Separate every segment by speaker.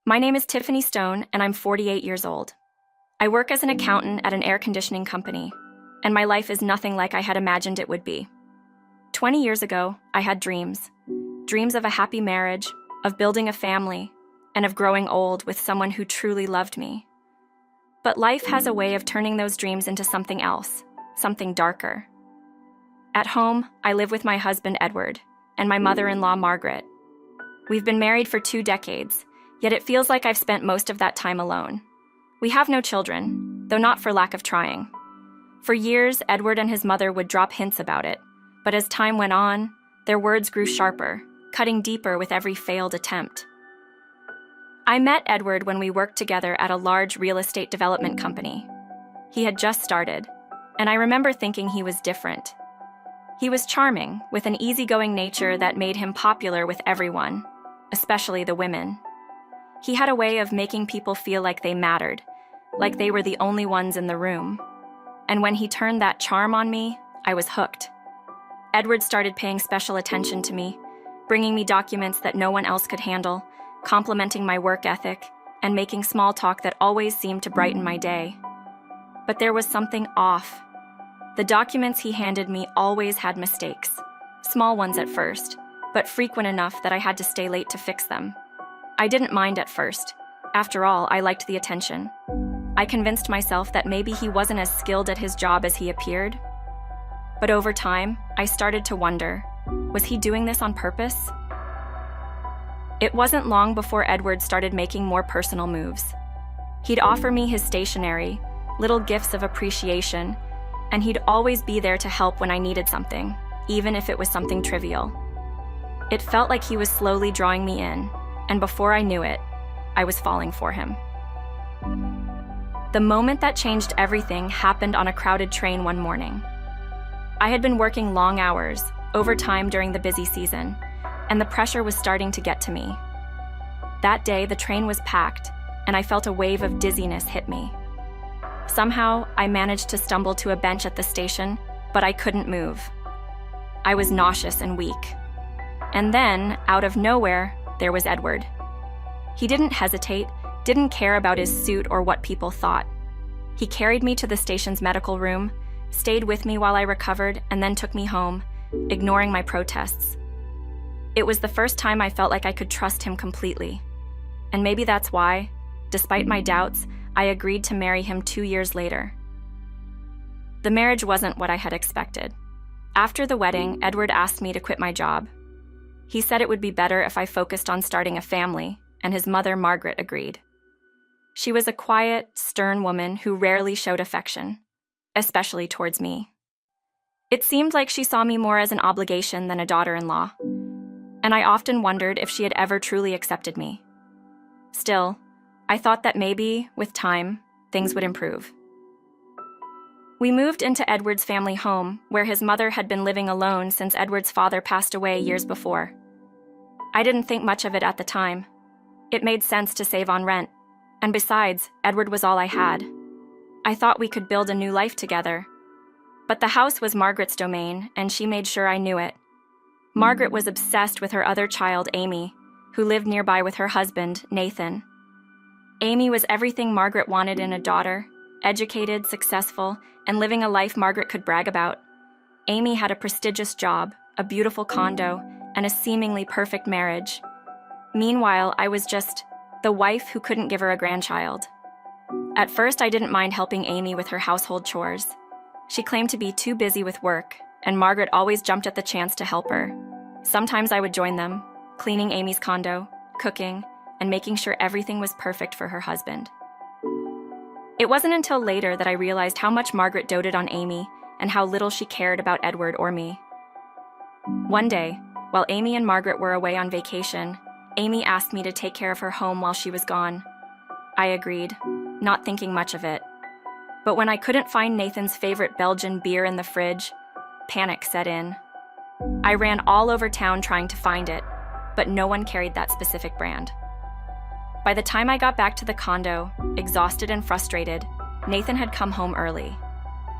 Speaker 1: My name is Tiffany Stone, and I'm 48 years old. I work as an accountant at an air conditioning company, and my life is nothing like I had imagined it would be. 20 years ago, I had dreams. Dreams of a happy marriage, of building a family, and of growing old with someone who truly loved me. But life has a way of turning those dreams into something else, something darker. At home, I live with my husband, Edward, and my mother-in-law, Margaret. We've been married for 2 decades, yet it feels like I've spent most of that time alone. We have no children, though not for lack of trying. For years, Edward and his mother would drop hints about it, but as time went on, their words grew sharper, cutting deeper with every failed attempt. I met Edward when we worked together at a large real estate development company. He had just started, and I remember thinking he was different. He was charming, with an easygoing nature that made him popular with everyone, especially the women. He had a way of making people feel like they mattered, like they were the only ones in the room. And when he turned that charm on me, I was hooked. Edward started paying special attention to me, bringing me documents that no one else could handle, complimenting my work ethic, and making small talk that always seemed to brighten my day. But there was something off. The documents he handed me always had mistakes, small ones at first, but frequent enough that I had to stay late to fix them. I didn't mind at first. After all, I liked the attention. I convinced myself that maybe he wasn't as skilled at his job as he appeared. But over time, I started to wonder, was he doing this on purpose? It wasn't long before Edward started making more personal moves. He'd offer me his stationery, little gifts of appreciation, and he'd always be there to help when I needed something, even if it was something trivial. It felt like he was slowly drawing me in, and before I knew it, I was falling for him. The moment that changed everything happened on a crowded train one morning. I had been working long hours, overtime during the busy season, and the pressure was starting to get to me. That day, the train was packed, and I felt a wave of dizziness hit me. Somehow, I managed to stumble to a bench at the station, but I couldn't move. I was nauseous and weak. And then, out of nowhere, there was Edward. He didn't hesitate, didn't care about his suit or what people thought. He carried me to the station's medical room, stayed with me while I recovered, and then took me home, ignoring my protests. It was the first time I felt like I could trust him completely. And maybe that's why, despite my doubts, I agreed to marry him 2 years later. The marriage wasn't what I had expected. After the wedding, Edward asked me to quit my job. He said it would be better if I focused on starting a family, and his mother, Margaret, agreed. She was a quiet, stern woman who rarely showed affection, especially towards me. It seemed like she saw me more as an obligation than a daughter-in-law, and I often wondered if she had ever truly accepted me. Still, I thought that maybe, with time, things would improve. We moved into Edward's family home, where his mother had been living alone since Edward's father passed away years before. I didn't think much of it at the time. It made sense to save on rent, and besides, Edward was all I had. I thought we could build a new life together. But the house was Margaret's domain, and she made sure I knew it. Margaret was obsessed with her other child, Amy, who lived nearby with her husband, Nathan. Amy was everything Margaret wanted in a daughter, educated, successful, and living a life Margaret could brag about. Amy had a prestigious job, a beautiful condo, and a seemingly perfect marriage. Meanwhile, I was just the wife who couldn't give her a grandchild. At first, I didn't mind helping Amy with her household chores. She claimed to be too busy with work, and Margaret always jumped at the chance to help her. Sometimes I would join them, cleaning Amy's condo, cooking, and making sure everything was perfect for her husband. It wasn't until later that I realized how much Margaret doted on Amy and how little she cared about Edward or me. One day, while Amy and Margaret were away on vacation, Amy asked me to take care of her home while she was gone. I agreed, not thinking much of it. But when I couldn't find Nathan's favorite Belgian beer in the fridge, panic set in. I ran all over town trying to find it, but no one carried that specific brand. By the time I got back to the condo, exhausted and frustrated, Nathan had come home early.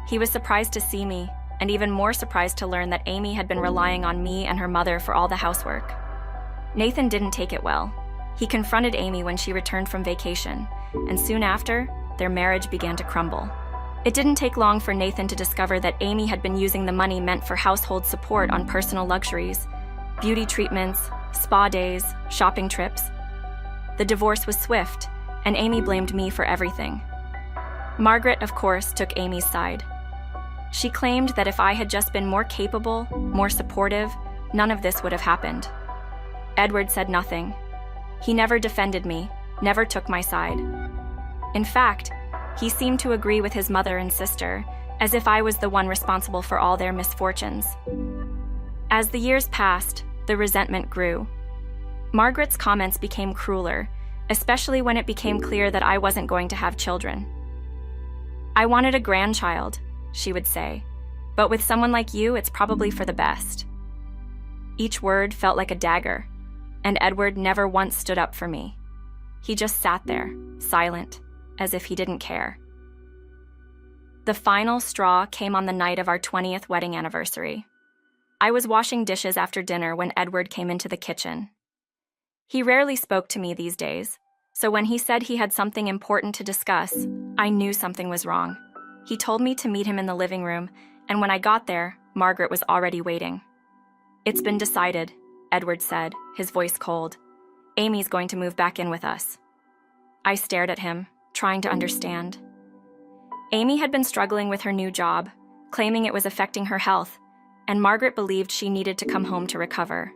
Speaker 1: He was surprised to see me, and even more surprised to learn that Amy had been relying on me and her mother for all the housework. Nathan didn't take it well. He confronted Amy when she returned from vacation, and soon after, their marriage began to crumble. It didn't take long for Nathan to discover that Amy had been using the money meant for household support on personal luxuries, beauty treatments, spa days, shopping trips. The divorce was swift, and Amy blamed me for everything. Margaret, of course, took Amy's side. She claimed that if I had just been more capable, more supportive, none of this would have happened. Edward said nothing. He never defended me, never took my side. In fact, he seemed to agree with his mother and sister, as if I was the one responsible for all their misfortunes. As the years passed, the resentment grew. Margaret's comments became crueler, especially when it became clear that I wasn't going to have children. "I wanted a grandchild," she would say, "but with someone like you, it's probably for the best." Each word felt like a dagger, and Edward never once stood up for me. He just sat there, silent, as if he didn't care. The final straw came on the night of our 20th wedding anniversary. I was washing dishes after dinner when Edward came into the kitchen. He rarely spoke to me these days, so when he said he had something important to discuss, I knew something was wrong. He told me to meet him in the living room, and when I got there, Margaret was already waiting. "It's been decided," Edward said, his voice cold. "Amy's going to move back in with us." I stared at him, trying to understand. Amy had been struggling with her new job, claiming it was affecting her health, and Margaret believed she needed to come home to recover.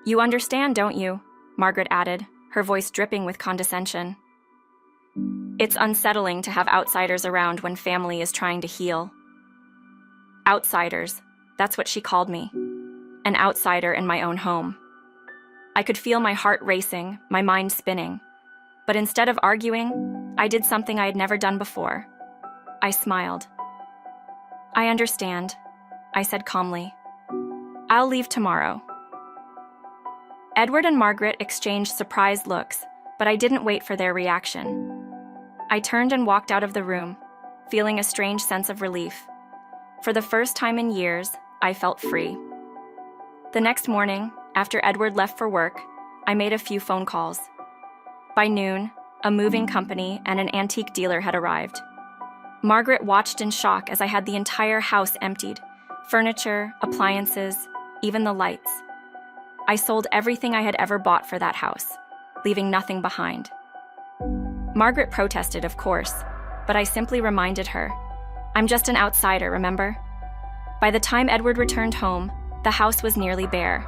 Speaker 1: "You understand, don't you?" Margaret added, her voice dripping with condescension. "It's unsettling to have outsiders around when family is trying to heal." Outsiders, that's what she called me. An outsider in my own home. I could feel my heart racing, my mind spinning. But instead of arguing, I did something I had never done before. I smiled. "I understand," I said calmly. "I'll leave tomorrow." Edward and Margaret exchanged surprised looks, but I didn't wait for their reaction. I turned and walked out of the room, feeling a strange sense of relief. For the first time in years, I felt free. The next morning, after Edward left for work, I made a few phone calls. By noon, a moving company and an antique dealer had arrived. Margaret watched in shock as I had the entire house emptied, furniture, appliances, even the lights. I sold everything I had ever bought for that house, leaving nothing behind. Margaret protested, of course, but I simply reminded her, "I'm just an outsider, remember?" By the time Edward returned home, the house was nearly bare.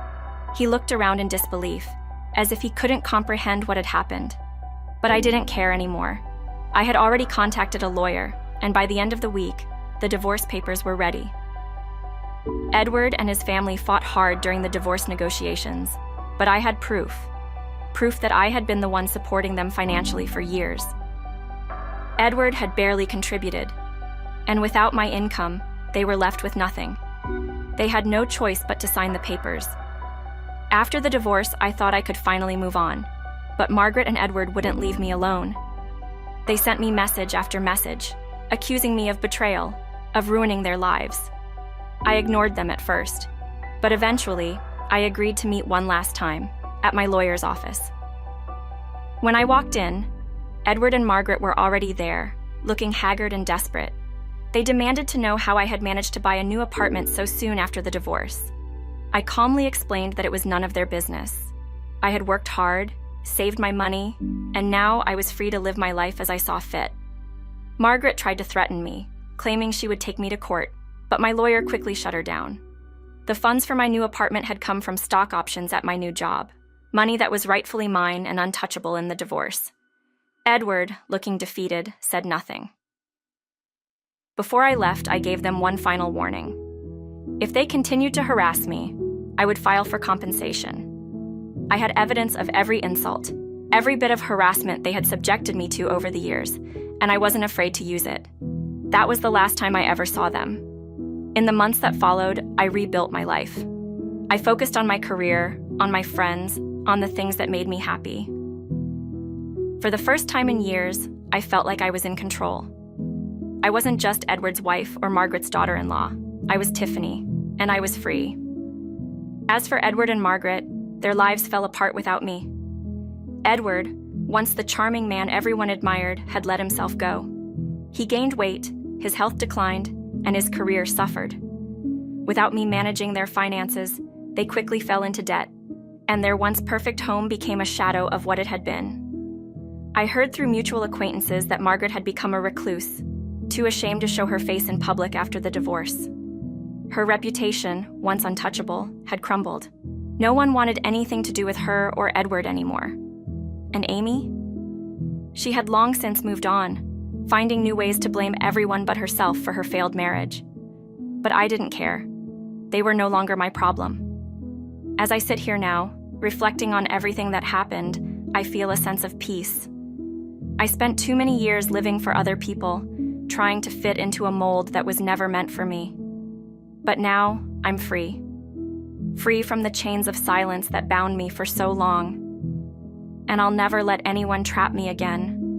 Speaker 1: He looked around in disbelief, as if he couldn't comprehend what had happened. But I didn't care anymore. I had already contacted a lawyer, and by the end of the week, the divorce papers were ready. Edward and his family fought hard during the divorce negotiations, but I had proof that I had been the one supporting them financially for years. Edward had barely contributed, and without my income, they were left with nothing. They had no choice but to sign the papers. After the divorce, I thought I could finally move on, but Margaret and Edward wouldn't leave me alone. They sent me message after message, accusing me of betrayal, of ruining their lives. I ignored them at first, but eventually, I agreed to meet one last time, at my lawyer's office. When I walked in, Edward and Margaret were already there, looking haggard and desperate. They demanded to know how I had managed to buy a new apartment so soon after the divorce. I calmly explained that it was none of their business. I had worked hard, saved my money, and now I was free to live my life as I saw fit. Margaret tried to threaten me, claiming she would take me to court, but my lawyer quickly shut her down. The funds for my new apartment had come from stock options at my new job, money that was rightfully mine and untouchable in the divorce. Edward, looking defeated, said nothing. Before I left, I gave them one final warning. If they continued to harass me, I would file for compensation. I had evidence of every insult, every bit of harassment they had subjected me to over the years, and I wasn't afraid to use it. That was the last time I ever saw them. In the months that followed, I rebuilt my life. I focused on my career, on my friends, on the things that made me happy. For the first time in years, I felt like I was in control. I wasn't just Edward's wife or Margaret's daughter-in-law. I was Tiffany, and I was free. As for Edward and Margaret, their lives fell apart without me. Edward, once the charming man everyone admired, had let himself go. He gained weight, his health declined, and his career suffered. Without me managing their finances, they quickly fell into debt, and their once perfect home became a shadow of what it had been. I heard through mutual acquaintances that Margaret had become a recluse, too ashamed to show her face in public after the divorce. Her reputation, once untouchable, had crumbled. No one wanted anything to do with her or Edward anymore. And Amy? She had long since moved on, finding new ways to blame everyone but herself for her failed marriage. But I didn't care. They were no longer my problem. As I sit here now, reflecting on everything that happened, I feel a sense of peace. I spent too many years living for other people, trying to fit into a mold that was never meant for me. But now, I'm free. Free from the chains of silence that bound me for so long. And I'll never let anyone trap me again.